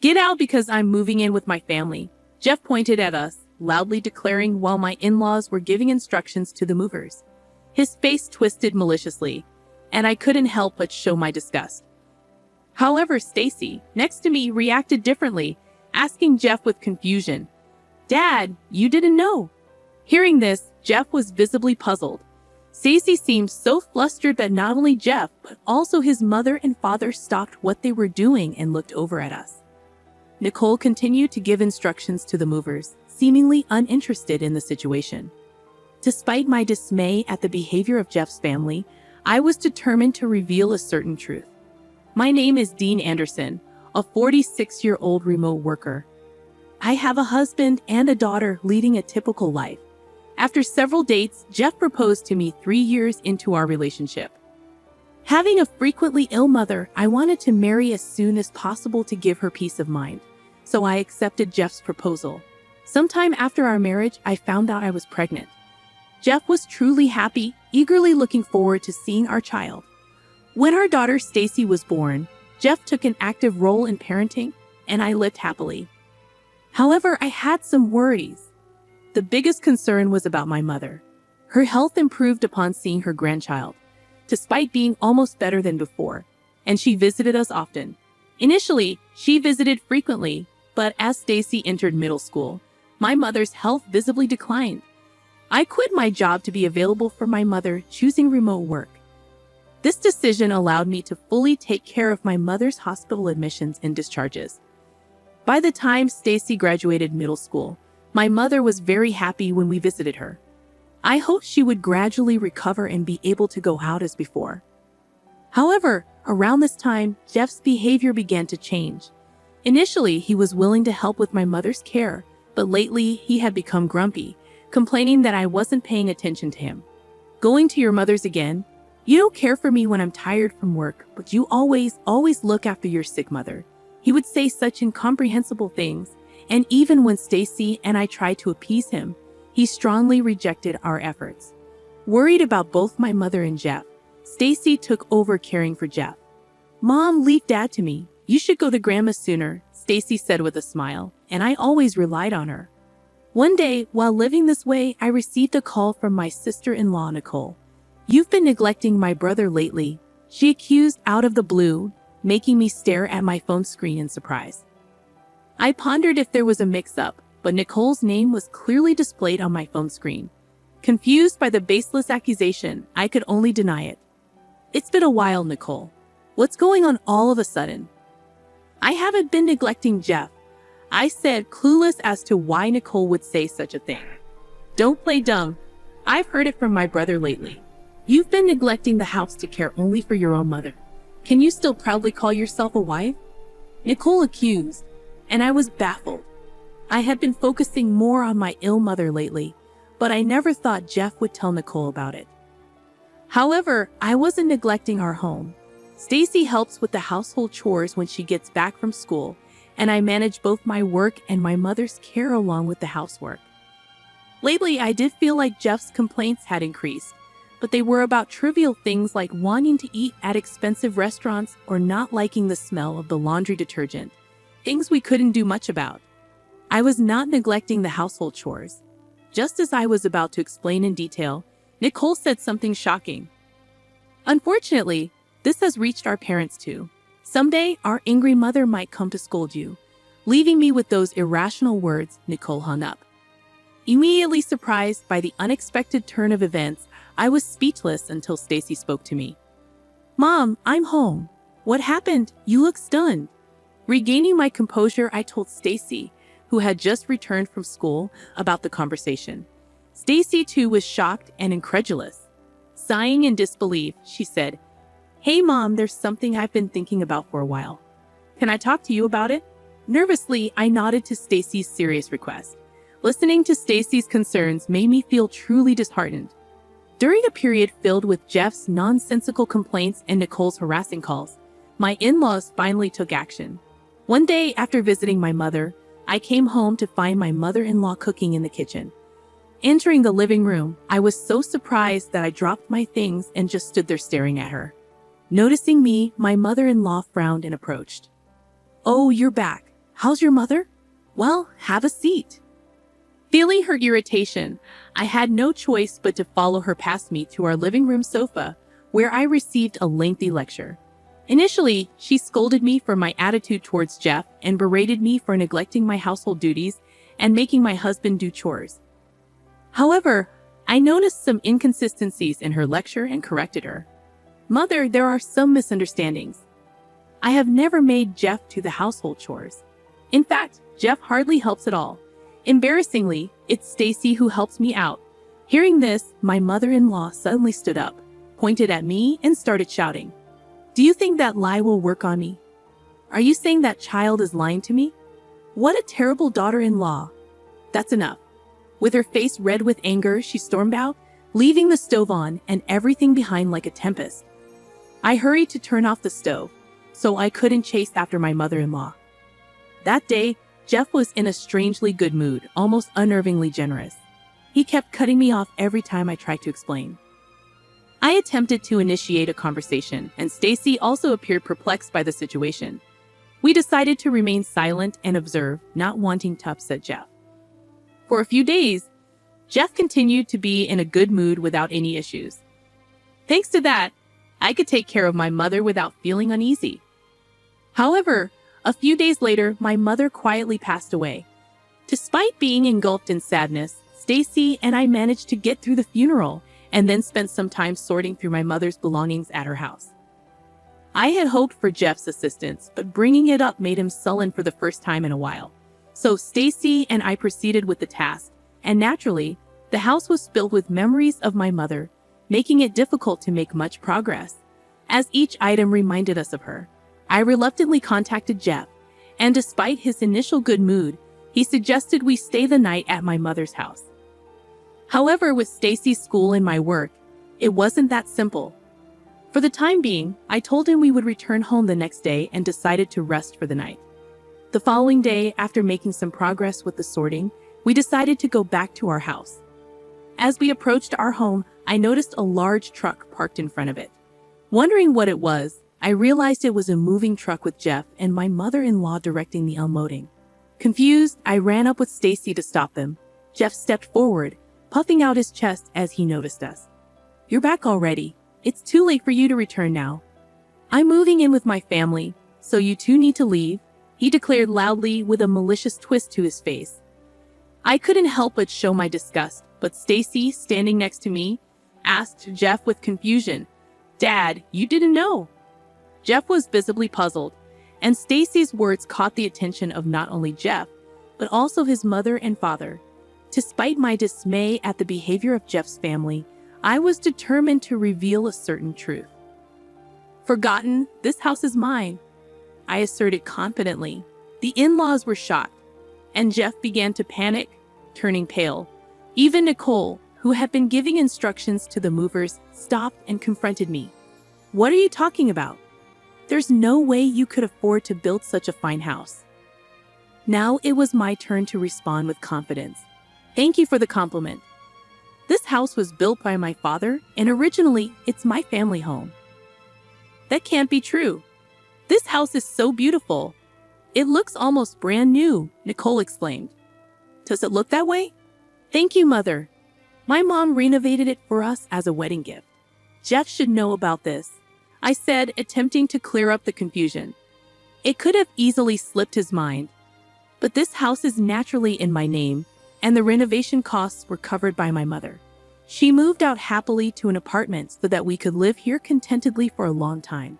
Get out because I'm moving in with my family. Jeff pointed at us, loudly declaring while my in-laws were giving instructions to the movers. His face twisted maliciously, and I couldn't help but show my disgust. However, Stacy, next to me, reacted differently, asking Jeff with confusion, "Dad, you didn't know?" Hearing this, Jeff was visibly puzzled. Stacy seemed so flustered that not only Jeff, but also his mother and father stopped what they were doing and looked over at us. Nicole continued to give instructions to the movers, seemingly uninterested in the situation. Despite my dismay at the behavior of Jeff's family, I was determined to reveal a certain truth. My name is Dean Anderson, a 46-year-old remote worker. I have a husband and a daughter leading a typical life. After several dates, Jeff proposed to me 3 years into our relationship. Having a frequently ill mother, I wanted to marry as soon as possible to give her peace of mind, so I accepted Jeff's proposal. Sometime after our marriage, I found out I was pregnant. Jeff was truly happy, eagerly looking forward to seeing our child. When our daughter Stacy was born, Jeff took an active role in parenting, and I lived happily. However, I had some worries. The biggest concern was about my mother. Her health improved upon seeing her grandchild, despite being almost better than before, and she visited us often. Initially, she visited frequently, but as Stacy entered middle school, my mother's health visibly declined. I quit my job to be available for my mother, choosing remote work. This decision allowed me to fully take care of my mother's hospital admissions and discharges. By the time Stacy graduated middle school, my mother was very happy when we visited her. I hoped she would gradually recover and be able to go out as before. However, around this time, Jeff's behavior began to change. Initially, he was willing to help with my mother's care, but lately he had become grumpy, complaining that I wasn't paying attention to him. "Going to your mother's again? You don't care for me when I'm tired from work, but you always look after your sick mother." He would say such incomprehensible things, and even when Stacy and I tried to appease him, he strongly rejected our efforts. Worried about both my mother and Jeff, Stacy took over caring for Jeff. "Mom, leave Dad to me. You should go to Grandma sooner," Stacy said with a smile, and I always relied on her. One day, while living this way, I received a call from my sister-in-law, Nicole. "You've been neglecting my brother lately," she accused out of the blue, making me stare at my phone screen in surprise. I pondered if there was a mix-up, but Nicole's name was clearly displayed on my phone screen. Confused by the baseless accusation, I could only deny it. "It's been a while, Nicole. What's going on all of a sudden?" "I haven't been neglecting Jeff," I said, clueless as to why Nicole would say such a thing. "Don't play dumb. I've heard it from my brother lately. You've been neglecting the house to care only for your own mother. Can you still proudly call yourself a wife?" Nicole accused, and I was baffled. I had been focusing more on my ill mother lately, but I never thought Jeff would tell Nicole about it. However, I wasn't neglecting our home. Stacy helps with the household chores when she gets back from school, and I manage both my work and my mother's care along with the housework. Lately, I did feel like Jeff's complaints had increased, but they were about trivial things like wanting to eat at expensive restaurants or not liking the smell of the laundry detergent, things we couldn't do much about. I was not neglecting the household chores. Just as I was about to explain in detail, Nicole said something shocking. "Unfortunately, this has reached our parents too. Someday, our angry mother might come to scold you." Leaving me with those irrational words, Nicole hung up. Immediately surprised by the unexpected turn of events, I was speechless until Stacy spoke to me. "Mom, I'm home. What happened? You look stunned." Regaining my composure, I told Stacy, who had just returned from school, about the conversation. Stacy too was shocked and incredulous. Sighing in disbelief, she said, "Hey Mom, there's something I've been thinking about for a while. Can I talk to you about it?" Nervously, I nodded to Stacy's serious request. Listening to Stacy's concerns made me feel truly disheartened. During a period filled with Jeff's nonsensical complaints and Nicole's harassing calls, my in-laws finally took action. One day after visiting my mother, I came home to find my mother-in-law cooking in the kitchen. Entering the living room, I was so surprised that I dropped my things and just stood there staring at her. Noticing me, my mother-in-law frowned and approached. "Oh, you're back. How's your mother? Well, have a seat. Feeling her irritation, I had no choice but to follow her past me to our living room sofa, where I received a lengthy lecture. Initially, she scolded me for my attitude towards Jeff and berated me for neglecting my household duties and making my husband do chores. However, I noticed some inconsistencies in her lecture and corrected her. Mother, there are some misunderstandings. I have never made Jeff do the household chores. In fact, Jeff hardly helps at all. Embarrassingly, it's Stacy who helps me out. Hearing this, my mother-in-law suddenly stood up, pointed at me, and started shouting. Do you think that lie will work on me? Are you saying that child is lying to me? What a terrible daughter-in-law. That's enough. With her face red with anger, she stormed out, leaving the stove on and everything behind like a tempest. I hurried to turn off the stove, so I couldn't chase after my mother-in-law. That day, Jeff was in a strangely good mood, almost unnervingly generous. He kept cutting me off every time I tried to explain. I attempted to initiate a conversation, and Stacy also appeared perplexed by the situation. We decided to remain silent and observe, not wanting to upset Jeff. For a few days, Jeff continued to be in a good mood without any issues. Thanks to that, I could take care of my mother without feeling uneasy. However, a few days later, my mother quietly passed away. Despite being engulfed in sadness, Stacy and I managed to get through the funeral and then spent some time sorting through my mother's belongings at her house. I had hoped for Jeff's assistance, but bringing it up made him sullen for the first time in a while. So Stacy and I proceeded with the task, and naturally, the house was filled with memories of my mother, making it difficult to make much progress, as each item reminded us of her. I reluctantly contacted Jeff, and despite his initial good mood, he suggested we stay the night at my mother's house. However, with Stacy's school and my work, it wasn't that simple. For the time being, I told him we would return home the next day and decided to rest for the night. The following day, after making some progress with the sorting, we decided to go back to our house. As we approached our home, I noticed a large truck parked in front of it. Wondering what it was, I realized it was a moving truck with Jeff and my mother-in-law directing the unloading. Confused, I ran up with Stacy to stop them. Jeff stepped forward, puffing out his chest as he noticed us. You're back already. It's too late for you to return now. I'm moving in with my family, so you two need to leave, he declared loudly with a malicious twist to his face. I couldn't help but show my disgust, but Stacy, standing next to me, asked Jeff with confusion, Dad, you didn't know? Jeff was visibly puzzled, and Stacy's words caught the attention of not only Jeff, but also his mother and father. Despite my dismay at the behavior of Jeff's family, I was determined to reveal a certain truth. Forgotten, this house is mine, I asserted confidently. The in-laws were shocked, and Jeff began to panic, turning pale. Even Nicole, who had been giving instructions to the movers, stopped and confronted me. What are you talking about? There's no way you could afford to build such a fine house. Now it was my turn to respond with confidence. Thank you for the compliment. This house was built by my father, and originally it's my family home. That can't be true. This house is so beautiful. It looks almost brand new, Nicole exclaimed. Does it look that way? Thank you, Mother. My mom renovated it for us as a wedding gift. Jeff should know about this, I said, attempting to clear up the confusion. It could have easily slipped his mind, but this house is naturally in my name, and the renovation costs were covered by my mother. She moved out happily to an apartment so that we could live here contentedly for a long time.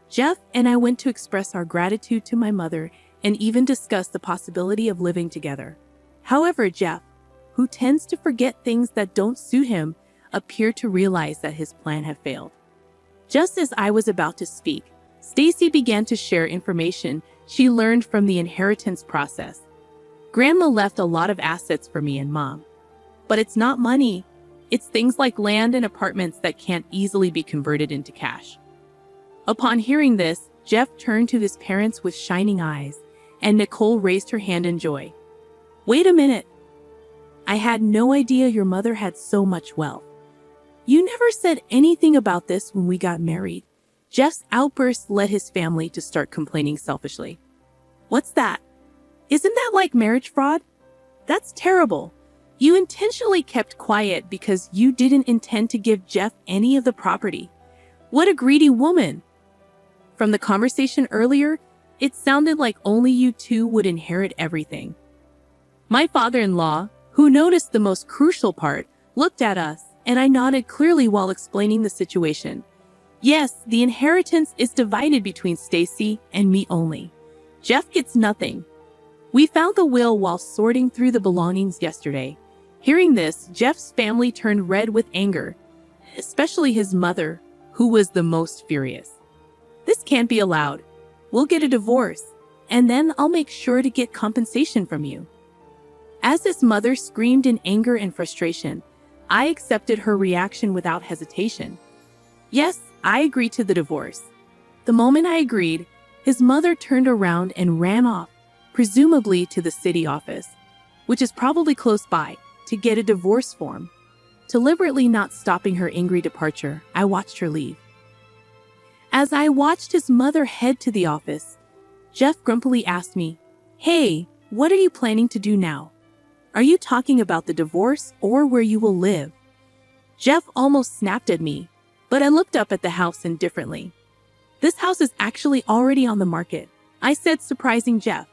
Jeff and I went to express our gratitude to my mother and even discuss the possibility of living together. However, Jeff, who tends to forget things that don't suit him, appeared to realize that his plan had failed. Just as I was about to speak, Stacy began to share information she learned from the inheritance process. Grandma left a lot of assets for me and Mom. But it's not money. It's things like land and apartments that can't easily be converted into cash. Upon hearing this, Jeff turned to his parents with shining eyes, and Nicole raised her hand in joy. Wait a minute. I had no idea your mother had so much wealth. You never said anything about this when we got married. Jeff's outburst led his family to start complaining selfishly. What's that? Isn't that like marriage fraud? That's terrible. You intentionally kept quiet because you didn't intend to give Jeff any of the property. What a greedy woman. From the conversation earlier, it sounded like only you two would inherit everything. My father-in-law, who noticed the most crucial part, looked at us, and I nodded clearly while explaining the situation. Yes, the inheritance is divided between Stacy and me only. Jeff gets nothing. We found the will while sorting through the belongings yesterday. Hearing this, Jeff's family turned red with anger, especially his mother, who was the most furious. This can't be allowed. We'll get a divorce, and then I'll make sure to get compensation from you. As his mother screamed in anger and frustration, I accepted her reaction without hesitation. Yes, I agreed to the divorce. The moment I agreed, his mother turned around and ran off, presumably to the city office, which is probably close by, to get a divorce form. Deliberately not stopping her angry departure, I watched her leave. As I watched his mother head to the office, Jeff grumpily asked me, "Hey, what are you planning to do now? Are you talking about the divorce or where you will live?" Jeff almost snapped at me, but I looked up at the house indifferently. "This house is actually already on the market," I said, surprising Jeff.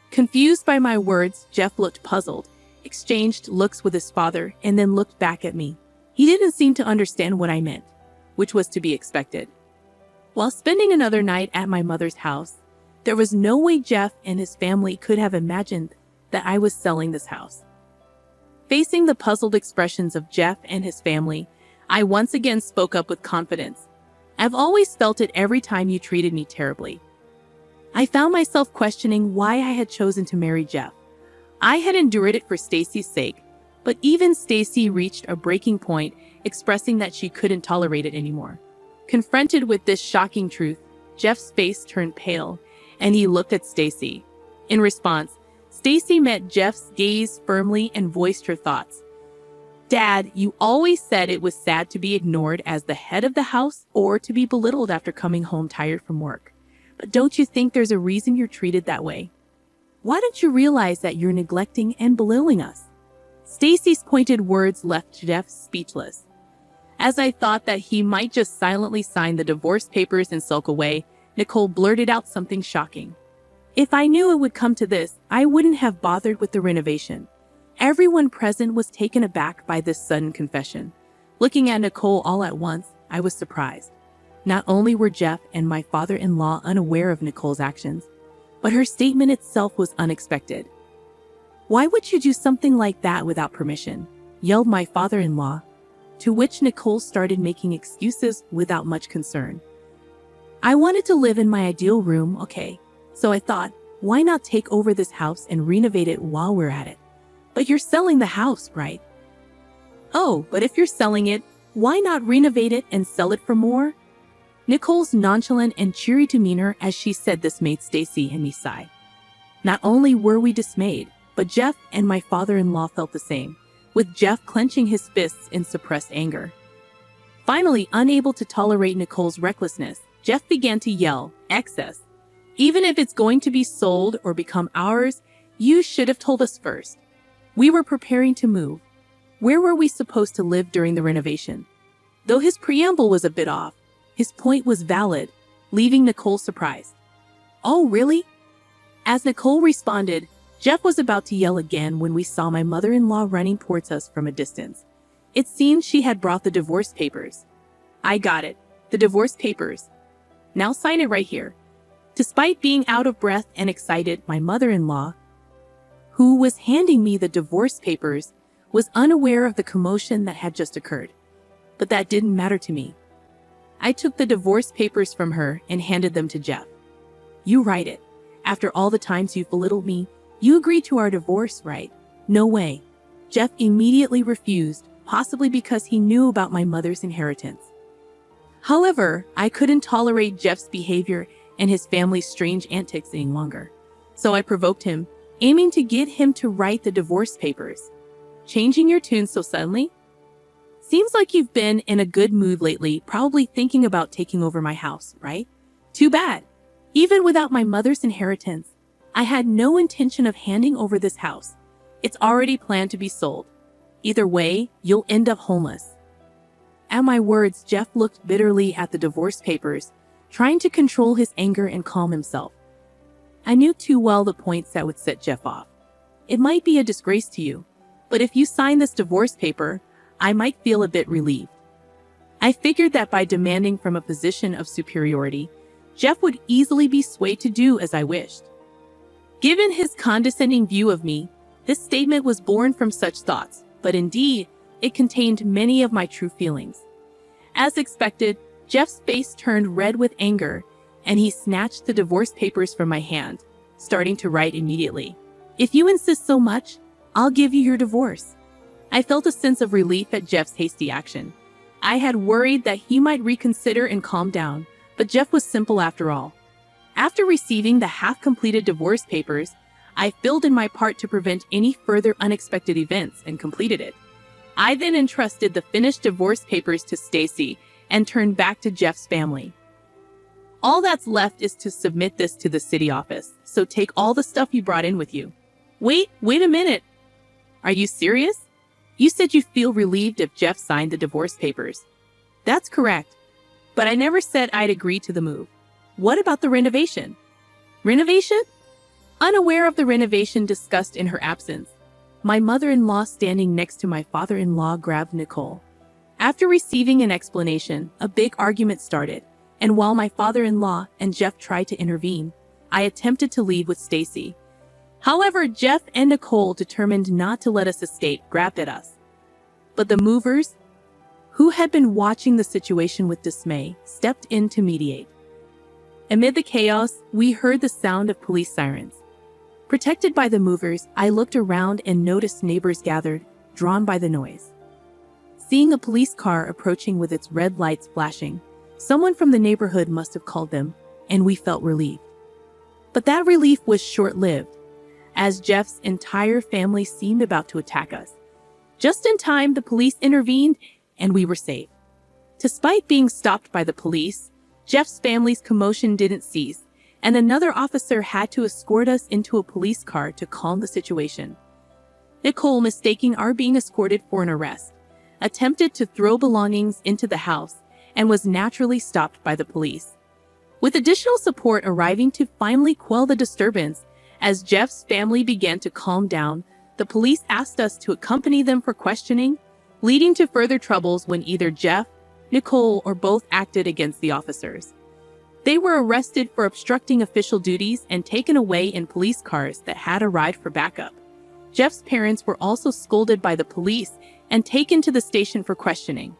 Confused by my words, Jeff looked puzzled, exchanged looks with his father, and then looked back at me. He didn't seem to understand what I meant, which was to be expected. While spending another night at my mother's house, there was no way Jeff and his family could have imagined that I was selling this house. Facing the puzzled expressions of Jeff and his family, I once again spoke up with confidence. "I've always felt it every time you treated me terribly." I found myself questioning why I had chosen to marry Jeff. I had endured it for Stacy's sake, but even Stacy reached a breaking point, expressing that she couldn't tolerate it anymore. Confronted with this shocking truth, Jeff's face turned pale, and he looked at Stacy. In response, Stacy met Jeff's gaze firmly and voiced her thoughts. "Dad, you always said it was sad to be ignored as the head of the house or to be belittled after coming home tired from work. But don't you think there's a reason you're treated that way? Why don't you realize that you're neglecting and belittling us?" Stacy's pointed words left Jeff speechless. As I thought that he might just silently sign the divorce papers and sulk away, Nicole blurted out something shocking. "If I knew it would come to this, I wouldn't have bothered with the renovation." Everyone present was taken aback by this sudden confession. Looking at Nicole all at once, I was surprised. Not only were Jeff and my father-in-law unaware of Nicole's actions, but her statement itself was unexpected. "Why would you do something like that without permission?" yelled my father-in-law, to which Nicole started making excuses without much concern. "I wanted to live in my ideal room, okay, so I thought, why not take over this house and renovate it while we're at it? But you're selling the house, right?" "Oh, but if you're selling it, why not renovate it and sell it for more?" Nicole's nonchalant and cheery demeanor as she said this made Stacy and me sigh. Not only were we dismayed, but Jeff and my father-in-law felt the same, with Jeff clenching his fists in suppressed anger. Finally, unable to tolerate Nicole's recklessness, Jeff began to yell, "Excess! Even if it's going to be sold or become ours, you should have told us first. We were preparing to move. Where were we supposed to live during the renovation?" Though his preamble was a bit off, his point was valid, leaving Nicole surprised. "Oh, really?" As Nicole responded, Jeff was about to yell again when we saw my mother-in-law running towards us from a distance. It seemed she had brought the divorce papers. "I got it. The divorce papers. Now sign it right here." Despite being out of breath and excited, my mother-in-law, who was handing me the divorce papers, was unaware of the commotion that had just occurred. But that didn't matter to me. I took the divorce papers from her and handed them to Jeff. "You write it. After all the times you've belittled me, you agreed to our divorce, right?" "No way." Jeff immediately refused, possibly because he knew about my mother's inheritance. However, I couldn't tolerate Jeff's behavior and his family's strange antics any longer. So I provoked him, aiming to get him to write the divorce papers. "Changing your tune so suddenly? Seems like you've been in a good mood lately, probably thinking about taking over my house, right? Too bad. Even without my mother's inheritance, I had no intention of handing over this house. It's already planned to be sold. Either way, you'll end up homeless." At my words, Jeff looked bitterly at the divorce papers, trying to control his anger and calm himself. I knew too well the points that would set Jeff off. "It might be a disgrace to you, but if you sign this divorce paper, I might feel a bit relieved." I figured that by demanding from a position of superiority, Jeff would easily be swayed to do as I wished. Given his condescending view of me, this statement was born from such thoughts, but indeed, it contained many of my true feelings. As expected, Jeff's face turned red with anger, and he snatched the divorce papers from my hand, starting to write immediately. "If you insist so much, I'll give you your divorce." I felt a sense of relief at Jeff's hasty action. I had worried that he might reconsider and calm down, but Jeff was simple after all. After receiving the half-completed divorce papers, I filled in my part to prevent any further unexpected events and completed it. I then entrusted the finished divorce papers to Stacy and turned back to Jeff's family. "All that's left is to submit this to the city office, so take all the stuff you brought in with you." Wait a minute. Are you serious? You said you'd feel relieved if Jeff signed the divorce papers. That's correct, but I never said I'd agree to the move. What about the renovation? Renovation? Unaware of the renovation discussed in her absence, my mother-in-law standing next to my father-in-law grabbed Nicole. After receiving an explanation, a big argument started, and while my father-in-law and Jeff tried to intervene, I attempted to leave with Stacy. However, Jeff and Nicole, determined not to let us escape, grabbed at us. But the movers, who had been watching the situation with dismay, stepped in to mediate. Amid the chaos, we heard the sound of police sirens. Protected by the movers, I looked around and noticed neighbors gathered, drawn by the noise. Seeing a police car approaching with its red lights flashing, someone from the neighborhood must have called them, and we felt relieved. But that relief was short-lived, as Jeff's entire family seemed about to attack us. Just in time, the police intervened, and we were safe. Despite being stopped by the police, Jeff's family's commotion didn't cease, and another officer had to escort us into a police car to calm the situation. Nicole, mistaking our being escorted for an arrest, attempted to throw belongings into the house and was naturally stopped by the police. With additional support arriving to finally quell the disturbance, as Jeff's family began to calm down, the police asked us to accompany them for questioning, leading to further troubles when either Jeff, Nicole, or both acted against the officers. They were arrested for obstructing official duties and taken away in police cars that had arrived for backup. Jeff's parents were also scolded by the police and taken to the station for questioning.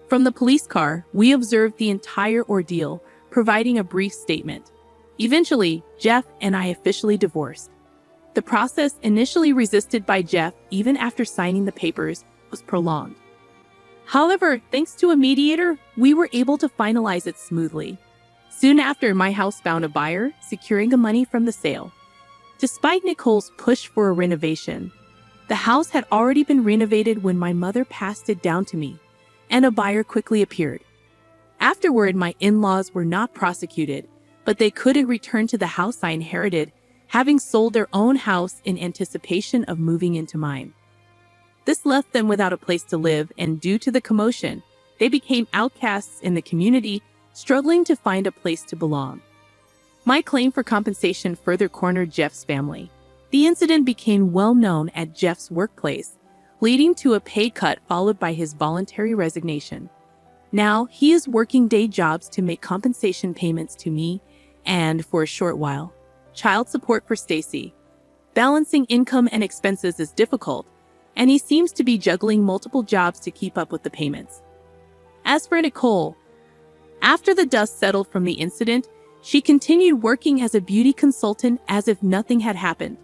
From the police car, we observed the entire ordeal, providing a brief statement. Eventually, Jeff and I officially divorced. The process, initially resisted by Jeff even after signing the papers, was prolonged. However, thanks to a mediator, we were able to finalize it smoothly. Soon after, my house found a buyer, securing the money from the sale. Despite Nicole's push for a renovation, the house had already been renovated when my mother passed it down to me, and a buyer quickly appeared. Afterward, my in-laws were not prosecuted, but they couldn't return to the house I inherited, having sold their own house in anticipation of moving into mine. This left them without a place to live, and due to the commotion, they became outcasts in the community, struggling to find a place to belong. My claim for compensation further cornered Jeff's family. The incident became well known at Jeff's workplace, leading to a pay cut followed by his voluntary resignation. Now, he is working day jobs to make compensation payments to me and, for a short while, child support for Stacy. Balancing income and expenses is difficult, and he seems to be juggling multiple jobs to keep up with the payments. As for Nicole, after the dust settled from the incident, she continued working as a beauty consultant as if nothing had happened.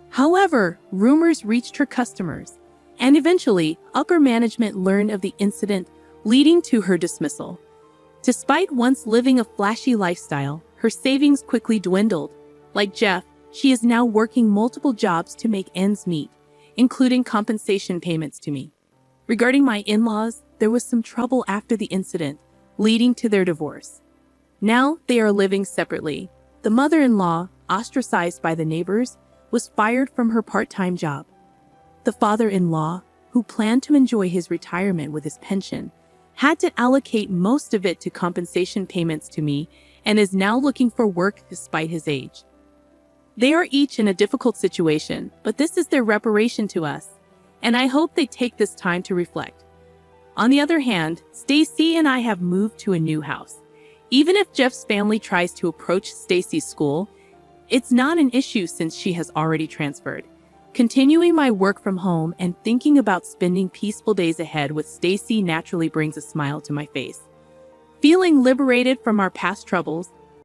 However, rumors reached her customers, and eventually, upper management learned of the incident, leading to her dismissal. Despite once living a flashy lifestyle, her savings quickly dwindled. Like Jeff, she is now working multiple jobs to make ends meet, including compensation payments to me. Regarding my in-laws, there was some trouble after the incident, leading to their divorce. Now they are living separately. The mother-in-law, ostracized by the neighbors, was fired from her part-time job. The father-in-law, who planned to enjoy his retirement with his pension, had to allocate most of it to compensation payments to me and is now looking for work despite his age. They are each in a difficult situation, but this is their reparation to us, and I hope they take this time to reflect. On the other hand, Stacy and I have moved to a new house. Even if Jeff's family tries to approach Stacy's school, it's not an issue since she has already transferred. Continuing my work from home and thinking about spending peaceful days ahead with Stacy naturally brings a smile to my face. Feeling liberated from our past troubles,